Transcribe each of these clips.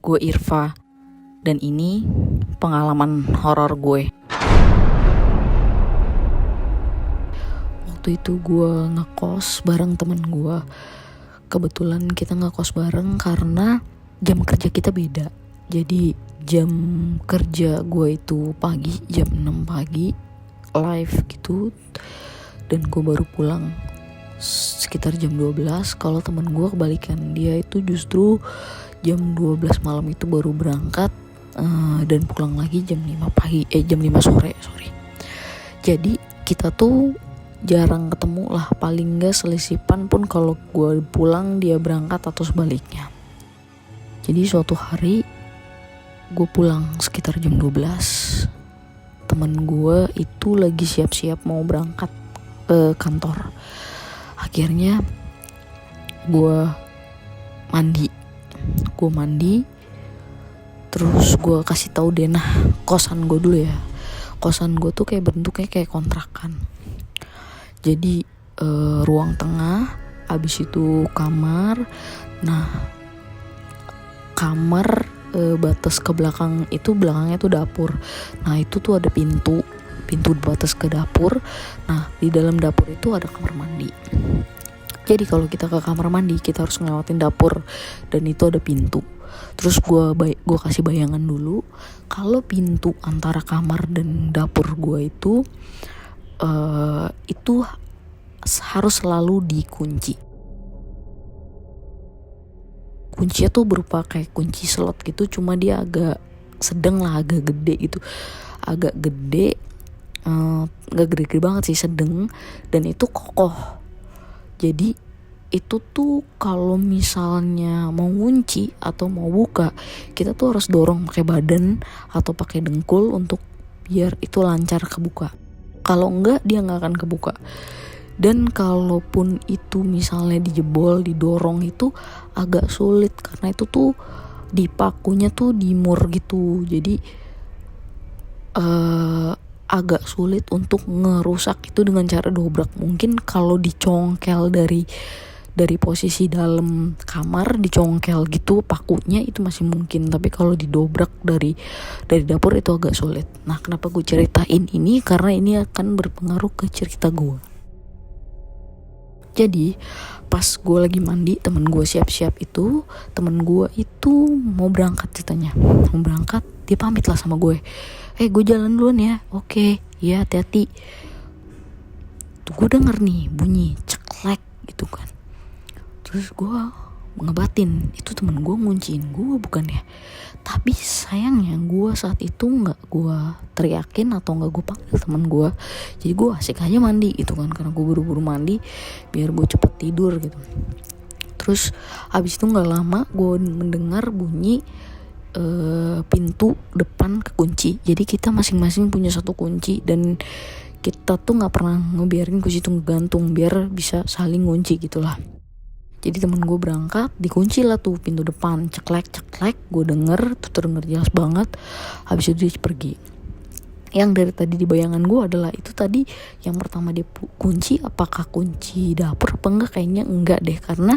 gue Irfa, dan ini pengalaman horor gue. Waktu itu gue ngekos bareng temen gue. Kebetulan kita ngekos bareng karena jam kerja kita beda. Jadi jam kerja gue itu pagi, jam 6 pagi, live gitu. Dan gue baru pulang sekitar jam 12. Kalau temen gue kebalikan, dia itu justru jam 12 malam itu baru berangkat dan pulang lagi jam 5 pagi, jam 5 sore. Jadi kita tuh jarang ketemu lah, paling gak selisipan pun kalau gue pulang dia berangkat atau sebaliknya. Jadi suatu hari gue pulang sekitar jam 12, temen gue itu lagi siap-siap mau berangkat ke kantor. Akhirnya gue mandi, terus gue kasih tahu Denah kosan gue dulu ya. Kosan gue tuh kayak bentuknya kayak kontrakan. Jadi ruang tengah, abis itu kamar. Nah, kamar batas ke belakang itu, belakangnya tuh dapur. Nah itu tuh ada pintu batas ke dapur. Nah di dalam dapur itu ada kamar mandi. Jadi kalau kita ke kamar mandi kita harus ngelewatin dapur dan itu ada pintu. Terus gue kasih bayangan dulu kalau pintu antara kamar dan dapur gue itu harus selalu dikunci. Kuncinya tuh berupa kayak kunci slot gitu, cuma dia agak sedang lah, agak gede gitu, agak gede, nggak gede-gede banget sih, sedang, dan itu kokoh. Jadi itu tuh kalau misalnya mau ngunci atau mau buka, kita tuh harus dorong pakai badan atau pakai dengkul untuk biar itu lancar kebuka. Kalau enggak dia nggak akan kebuka. Dan kalaupun itu misalnya dijebol, didorong itu agak sulit karena itu tuh di pakunya tuh di mur gitu. Jadi agak sulit untuk ngerusak itu dengan cara dobrak. Mungkin kalau dicongkel dari posisi dalam kamar, dicongkel gitu pakunya itu masih mungkin, tapi kalau didobrak dari dapur itu agak sulit. Nah, kenapa gue ceritain ini? Karena ini akan berpengaruh ke cerita gue. Jadi pas gue lagi mandi, temen gue siap-siap itu, temen gue itu mau berangkat ceritanya, mau berangkat, dia pamit lah sama gue, gue jalan duluan ya, oke, ya hati-hati. Tuh gue denger nih bunyi ceklek gitu kan, terus gue ngebatin itu temen gue ngunciin gue bukan ya. Tapi sayangnya gue saat itu gak gue teriakin atau gak gue panggil temen gue. Jadi gue asik aja mandi gitu kan, karena gue buru-buru mandi biar gue cepet tidur gitu. Terus abis itu gak lama gue mendengar bunyi pintu depan kekunci. Jadi kita masing-masing punya satu kunci, dan kita tuh gak pernah ngebiarin kunci itu ngegantung biar bisa saling ngunci gitulah. Jadi temen gue berangkat, dikunci lah tuh pintu depan, ceklek, gue denger jelas banget. Habis itu dia pergi. Yang dari tadi di bayangan gue adalah itu tadi yang pertama dia kunci, apakah kunci dapur apa enggak? Kayaknya enggak deh, karena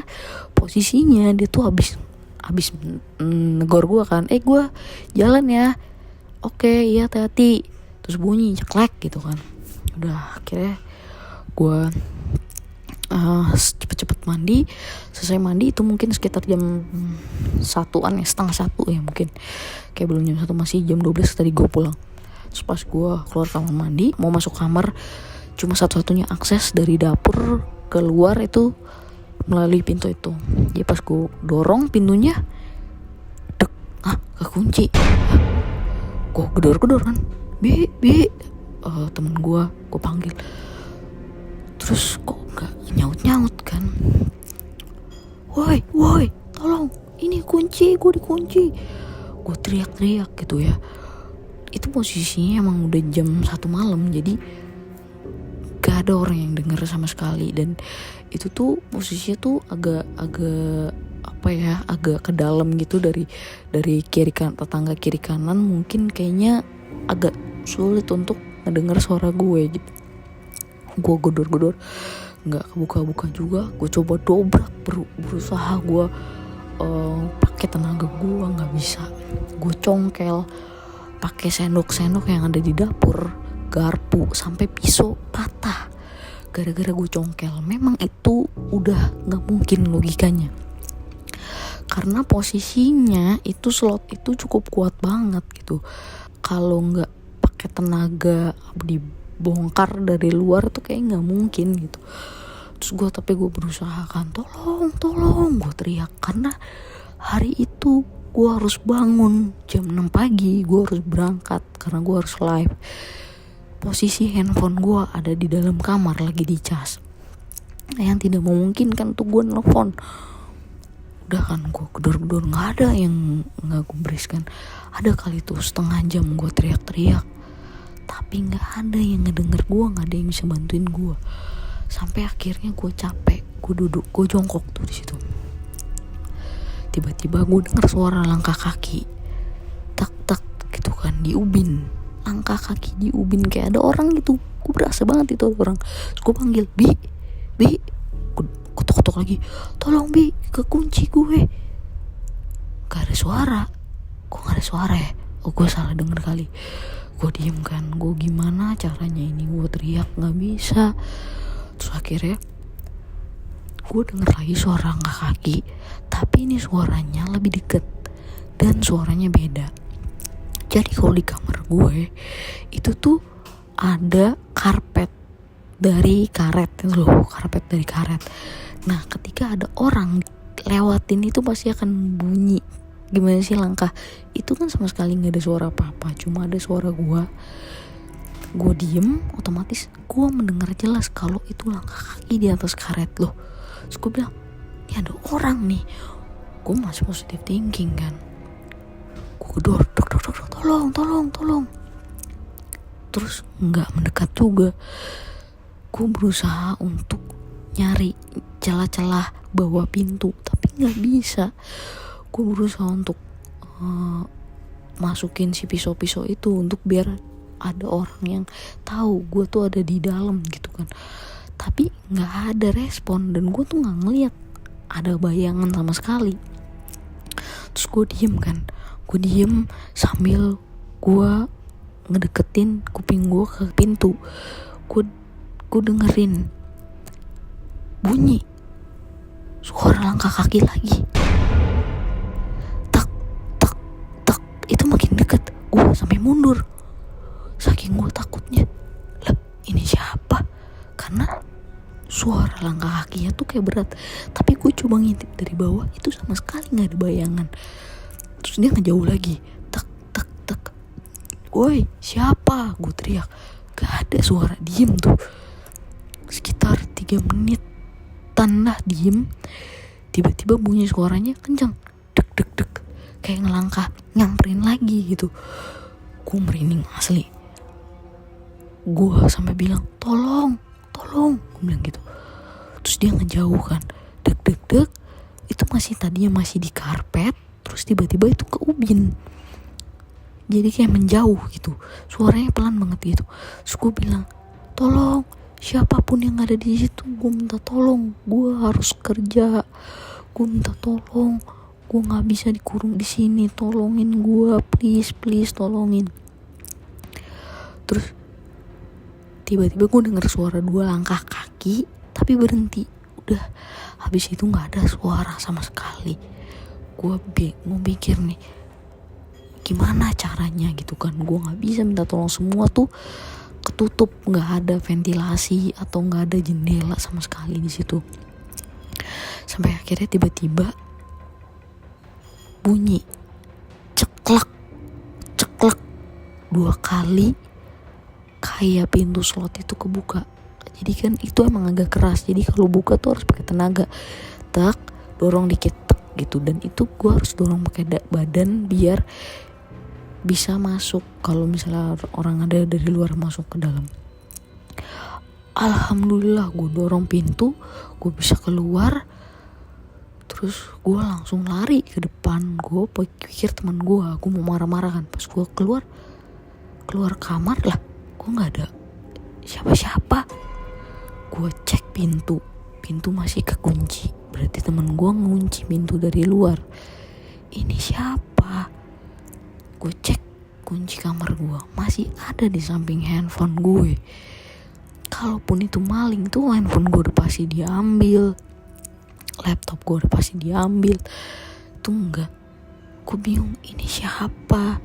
posisinya dia tuh habis negor gue kan, gue jalan ya, oke, iya hati-hati. Terus bunyi ceklek gitu kan. Udah akhirnya gue cepet-cepet mandi. Selesai mandi itu mungkin sekitar jam 1-an ya, setengah 1 ya mungkin, kayak belum jam 1, masih jam 12 tadi gue pulang. Terus pas gue keluar kamar mandi mau masuk kamar, cuma satu-satunya akses dari dapur keluar itu melalui pintu itu. Jadi pas gue dorong pintunya, kekunci. Gue gedor kan, bi temen gue panggil, terus kok gak nyaut kan, woi tolong, ini kunci, gue dikunci. Gue teriak-teriak gitu ya. Itu posisinya emang udah jam 1 malam, jadi gak ada orang yang denger sama sekali. Dan itu tuh posisinya tuh agak agak ke dalam gitu, dari kiri kanan, tetangga kiri kanan mungkin kayaknya agak sulit untuk ngedenger suara gue gitu. Gue gedor nggak kebuka juga. Gue coba dobrak, berusaha gue pakai tenaga gue nggak bisa. Gue congkel pakai sendok-sendok yang ada di dapur, garpu sampai pisau patah gara-gara gue congkel. Memang itu udah nggak mungkin logikanya, karena posisinya itu slot itu cukup kuat banget gitu. Kalau nggak pakai tenaga dibongkar dari luar tuh kayak nggak mungkin gitu. Terus gue berusaha kan, tolong gue teriak, karena hari itu gue harus bangun jam 6 pagi, gue harus berangkat karena gue harus live. Posisi handphone gue ada di dalam kamar lagi dicas, yang tidak memungkinkan tuh gue nelfon. Udah kan gue gedor-gedor, nggak ada yang nggak gubriskan. Ada kali tuh setengah jam gue teriak-teriak, tapi nggak ada yang ngedenger gue, nggak ada yang bisa bantuin gue. Sampai akhirnya gue capek, gue duduk, gue jongkok tuh di situ. Tiba-tiba gue denger suara langkah kaki, tak gitu kan, di ubin. Langkah kaki di ubin kayak ada orang gitu. Gue berasa banget itu orang. Terus gue panggil, Bi. Gue ketok-ketok lagi, tolong Bi, kekunci gue. Gak ada suara. Kok gak ada suara ya? Oh, gue salah denger kali. Gue diem kan, gue gimana caranya ini, gue teriak gak bisa. Terus akhirnya gue denger lagi suara langkah kaki, tapi ini suaranya lebih deket dan suaranya beda. Jadi kalau di kamar gue itu tuh ada karpet dari karet itu loh, karpet dari karet. Nah ketika ada orang lewatin itu pasti akan bunyi. Gimana sih langkah itu kan sama sekali gak ada suara apa-apa, cuma ada suara gue diem, otomatis gue mendengar jelas kalau itu langkah kaki di atas karet loh. Terus gue bilang, ini ada orang nih. Gue masih positive thinking kan. Gue gedor, tolong. Terus nggak mendekat juga. Gue berusaha untuk nyari celah-celah bawah pintu, tapi nggak bisa. Gue berusaha untuk masukin si pisau-pisau itu untuk biar ada orang yang tahu gue tuh ada di dalam gitu kan. Tapi nggak ada respon dan gue tuh nggak ngeliat ada bayangan sama sekali. Terus gue diem kan, sambil gue ngedeketin kuping gue ke pintu. Gue dengerin bunyi suara langkah kaki lagi, tak, itu makin deket. Gue sampai mundur saking gue takutnya. Lah ini siapa? Karena suara langkah kakinya tuh kayak berat, tapi gue coba ngintip dari bawah, itu sama sekali nggak ada bayangan. Terus dia ngejauh lagi, tak. Woi siapa? Gue teriak, gak ada suara. Diem tuh sekitar 3 menit tanah diem. Tiba-tiba bunyi suaranya kencang, dek, kayak ngelangkah nyamperin lagi gitu. Gue merinding asli. Gue sampai bilang tolong, gue bilang gitu. Terus dia ngejauh kan, dek, itu tadinya masih di karpet, terus tiba-tiba itu ke ubin, jadi kayak menjauh gitu, suaranya pelan banget gitu. Terus gue bilang tolong, siapapun yang ada di situ, gue minta tolong, gue harus kerja, gue minta tolong, gue nggak bisa dikurung di sini, tolongin gue, please tolongin. Terus tiba-tiba gue denger suara 2 langkah kaki tapi berhenti. Udah habis itu gak ada suara sama sekali. Gue mikir nih gimana caranya gitu kan. Gue gak bisa minta tolong, semua tuh ketutup, gak ada ventilasi atau gak ada jendela sama sekali di situ. Sampai akhirnya tiba-tiba bunyi ceklek 2 kali, kayak pintu slot itu kebuka. Jadi kan itu emang agak keras, jadi kalau buka tuh harus pakai tenaga, tak dorong dikit tak gitu. Dan itu gue harus dorong pakai badan biar bisa masuk kalau misalnya orang ada dari luar masuk ke dalam. Alhamdulillah gue dorong pintu, gue bisa keluar. Terus gue langsung lari ke depan. Gue pikir teman gue mau marah-marah kan. Pas gue keluar kamar lah, gue nggak ada siapa-siapa. Gue cek pintu masih kekunci. berarti temen gue ngunci pintu dari luar. Ini siapa? Gue cek kunci kamar gue masih ada di samping handphone gue. Kalaupun itu maling tuh handphone gue udah pasti diambil, laptop gue udah pasti diambil. Tuh enggak. Gue bingung ini siapa.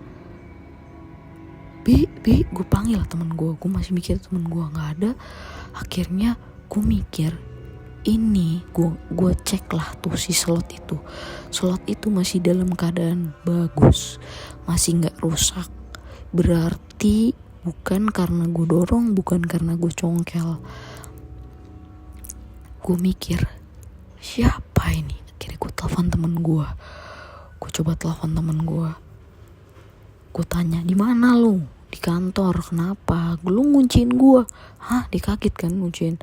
Bi, gue panggil temen gue masih mikir temen gue nggak ada. Akhirnya gue mikir ini, gue cek lah tuh si slot itu masih dalam keadaan bagus, masih nggak rusak. Berarti bukan karena gue dorong, bukan karena gue congkel. Gue mikir siapa ini. Akhirnya gue telepon temen gue. Gue coba telepon temen gue. Gue tanya, di mana lu? Di kantor. Kenapa? Lu ngunciin gue. Hah? Dikaget kan ngunciin.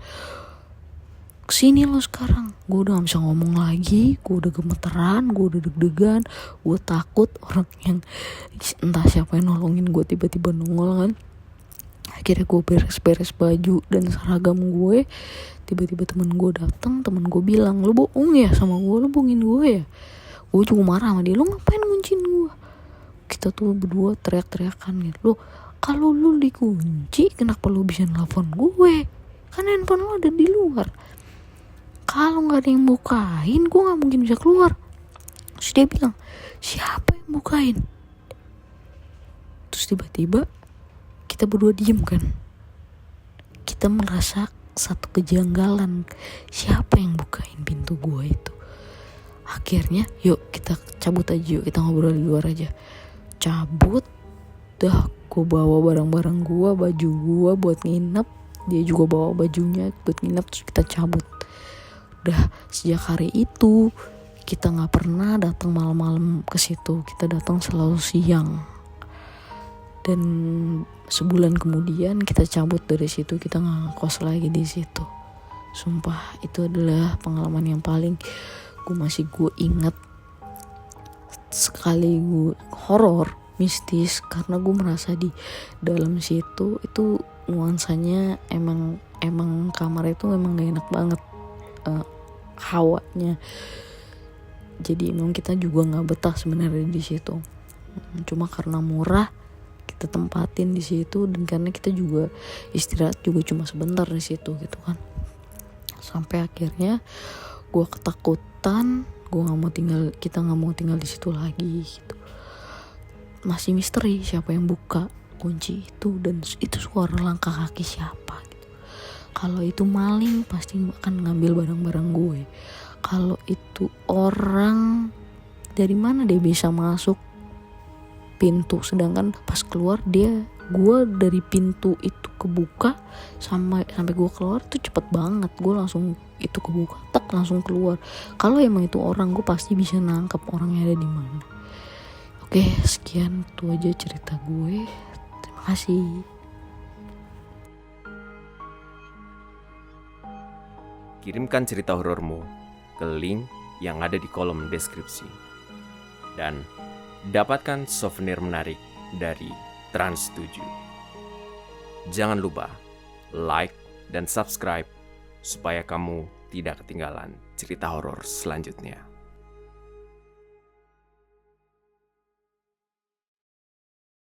Kesini lo sekarang. Gue udah gak bisa ngomong lagi. Gue udah gemeteran. Gue udah deg-degan. Gue takut orang yang entah siapa yang nolongin gue tiba-tiba nongol kan. Akhirnya gue beres-beres baju dan seragam gue. Tiba-tiba temen gue datang. Temen gue bilang, lu bohong ya sama gue? Lu bohongin gue ya? Gue juga marah sama dia. Lu ngapain ngunciin gue? Kita tuh berdua teriak-teriakan gitu. Lu kalau lu dikunci kenapa lu bisa nelfon gue? Kan handphone lu ada di luar. Kalau nggak ada yang bukain, gue nggak mungkin bisa keluar. Terus dia bilang, siapa yang bukain? Terus tiba-tiba kita berdua diem kan. Kita merasa satu kejanggalan. Siapa yang bukain pintu gue itu? Akhirnya yuk kita cabut aja, yuk kita ngobrol di luar aja. Cabut, dah gue bawa barang-barang gue, baju gue buat nginep. Dia juga bawa bajunya buat nginep. Terus kita cabut. Udah sejak hari itu kita nggak pernah datang malam-malam ke situ. Kita datang selalu siang. Dan sebulan kemudian kita cabut dari situ. Kita nggak ngekos lagi di situ. Sumpah itu adalah pengalaman yang paling gue ingat sekali. Gue horor, mistis, karena gue merasa di dalam situ itu nuansanya emang kamar itu memang gak enak banget hawanya. Jadi emang kita juga nggak betah sebenarnya di situ. Cuma karena murah kita tempatin di situ, dan karena kita juga istirahat juga cuma sebentar di situ gitu kan. Sampai akhirnya gue ketakutan, kita nggak mau tinggal di situ lagi gitu. Masih misteri siapa yang buka kunci itu, dan itu suara langkah kaki siapa gitu. Kalau itu maling pasti akan ngambil barang-barang gue. Kalau itu orang, dari mana dia bisa masuk pintu, sedangkan pas keluar gue dari pintu itu kebuka sampai gue keluar itu cepet banget. Gue langsung itu kebuka, langsung keluar. Kalau emang itu orang, gue pasti bisa nangkep orangnya ada di mana. Oke, sekian itu aja cerita gue. Terima kasih. Kirimkan cerita horormu ke link yang ada di kolom deskripsi. Dan dapatkan souvenir menarik dari Trans 7. Jangan lupa like dan subscribe supaya kamu tidak ketinggalan cerita horor selanjutnya.